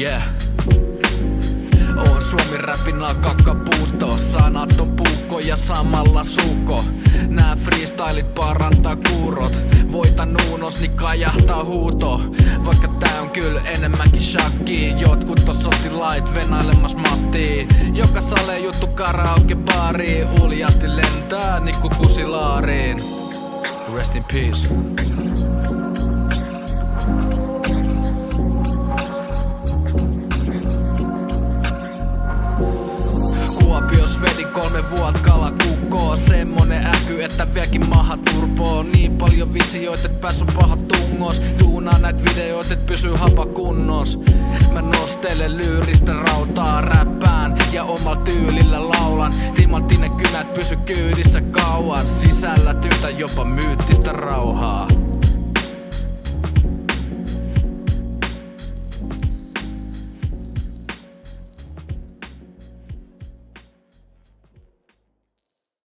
Yeah. On Suomi-räpin kakkapuutto, sanat on puukko ja samalla suukko. Nää freestylit parantaa kuurot, voitan uunos, niin kajahtaa huuto. Vaikka tää on kyllä enemmänkin shakki, jotkut tos otti lait venailemas mattiin. Joka sale juttu karaoke baariin, uljasti lentää nikku kusilaariin. Rest in peace. Kuopios vedin 3 vuotta kalakukkoa. Semmonen äky, että vieläkin maha turpoo. Niin paljon visioit, et pääs on pahat tungos. Duunaa näit videoit, et pysyy hapa kunnos. Mä nostelen lyyristä rautaa, räppään ja omalla tyylillä laulan. Timanttinen kynät pysy kyydissä kauan. Sisällä tyyntä jopa myyttistä rauhaa.